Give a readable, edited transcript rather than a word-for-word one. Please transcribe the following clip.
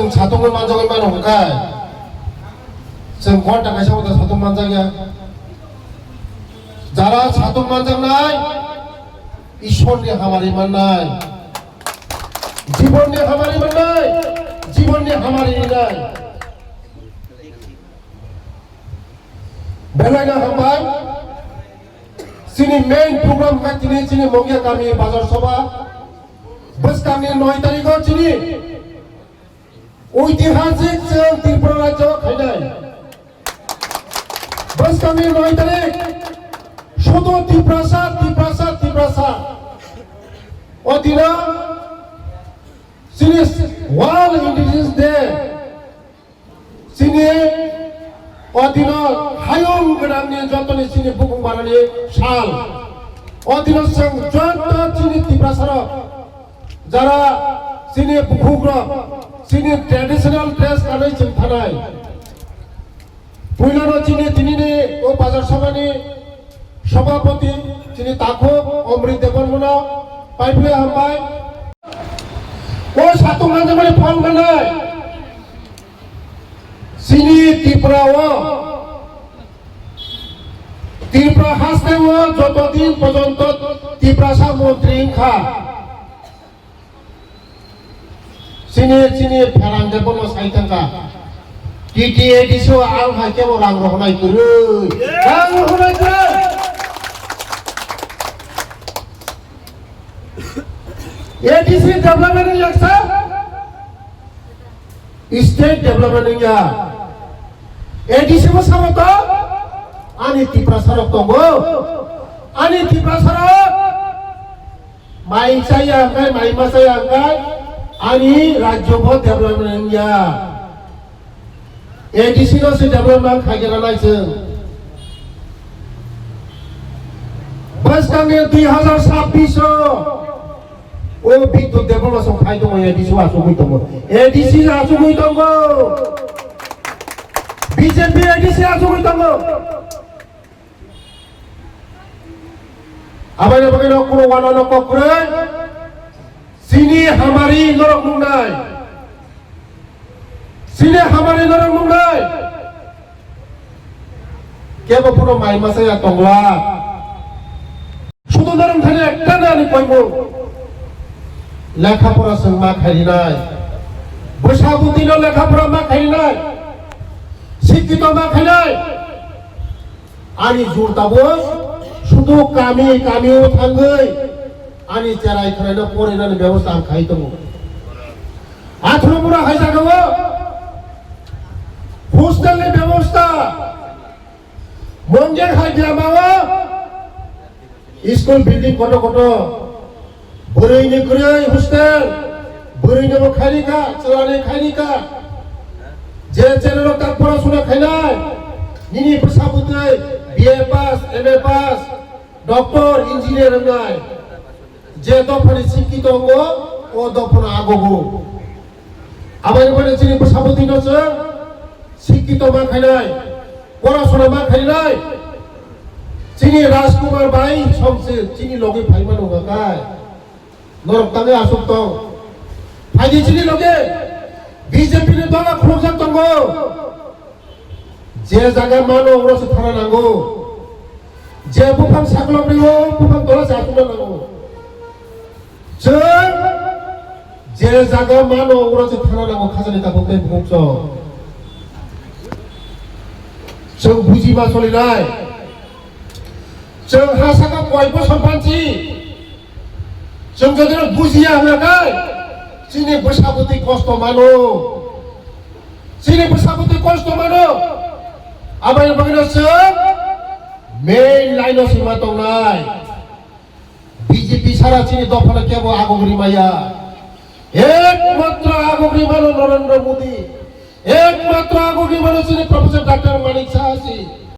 जों 사통을 만장을 만오니까 जों ঘন্টা কাছে মতো সাতম 만장이야 যারা সাতম 만장 নাই ঈশ্বরকে হামারি মান নাই জীবনে হামারি মান নাই জীবনে হামারি নাই বেলাইনা হামবাই সিনি মেইন প্রোগ্রাম কাটিনি চিনি মঙ্গিয়া গামি বাজার সভা বসকামনি 9 তারিখও চিনি ঐতিহাসিক जों ত্রিপুরা রাজ্য খাইনাই বসকামনি 9 তারিখ শুধু ত্রিপ্রাসা অদিনা সিনি ওয়ার্ল্ড ইন্ডিজিনাস ডে সিনি অদিনা হায়ং গনামনি যতনি সিনি বুকুং বানানি সাল অদিনা जों যত চিনি ত্রিপ্রাসার যারা সিনি বুকুগ্র সিনি ট্র্যাডিশনাল ড্রেস গাनै जों थानाय পয়লানো চিনি দিনিনি ও বাজার সভানি সভাপতি চিনি তাকো অমৃত দেববর্মন পাইফলে হামবাই ও সাতম মানজামানি ফল মানাय সিনি ত্রিপুরা হাসতেও যতদিন পর্যন্ত ত্রিপ্রাসা মন্ত্রী খা সিনি ফেরাং দেবনো সাইতাঙ্কা টিটিএডিসি আল হাইকেও রাং রহনাই করে রাং রহনাই করে ADC development yaksa state development या ADC mo samoto ani tiprasarok tongo ani tiprasarok mai saya kai mai masaya kai ani rajyo bo development ya ADC no se development khagera nai जों बस kami 2026 ও বিদ্যুৎ development ফাইদো ADC আসুগুই দङ ADC আসুগুই দङ বিজেপি এডিসি আসুগুই দङ আবার বগিনো কোন ওয়ানো ককরে সিনি হামারি নরক মুংনাই সিনি হামারি নরক মুংনাই কেবো পুরো মাই মাসায়া দংলা শুধু নরম থানে একটা না আমি কইবো লেখাপড়া जों मा खारिनाय बैसागु दिनाव लेखापড়া मा खारिनाय शिक्षित मा खारिनाय आनि जुरताबो शुधु कामियाव थांगै आनि जेराय खरायनो फरायनानै बेबस्था आं खाइ दङ आथ्रपुरा हायजागाव हस्टेलनि बेबस्था मंगेर हायग्रामाव स्कुल बिल्डिं कत बोरैनि गुरै हस्टेल बोरैनोबो खायनिका चलानि खायनिका जे चेनेलाव तार पড়াশোনা खायनाय निनि फोसाबुदै बिए पास एमए पास डक्टर इन्जिनियर होनाय जे दफानि शिक्षित दङ ও दफाना आगगु आबाय बने चिनि फोसाबुदैनो जों शिक्षित मा खायनाय पড়াশোনা मा खायनाय चिनि राजकुमार भाई समसे चिनि लगे फाइमान होगाय नरक तांगे आसुक दं फाइदि चिनि लगे बीजेपी नि दला खुरजाक दङ जे जागा मानो अरसो थाना नांगौ जे बुफां साग्लोबरियो बुफां दला जाथुना नांगौ जों जे जागा मानो अरसो थाना नांगौ खाजानि ताबुके बुंस जों बुजिबा सलिनाय जों हासाका बयबो सम्पान्थि जों যদি বুঝিয়া হলাকাই চিনি বসাবতি কষ্ট মানো চিনি বসাবতি কষ্ট মানো আবার বগিনছে মেইন লাইন সীমা দंनाय বিজেপি সারা চিনি দফানা কেবো আগগরি মাইয়া একমাত্র আগগরি মানো নরেন্দ্র মোদি একমাত্র আগগরি মানো চিনি প্রফেসর ডক্টর মানিক সাহাসি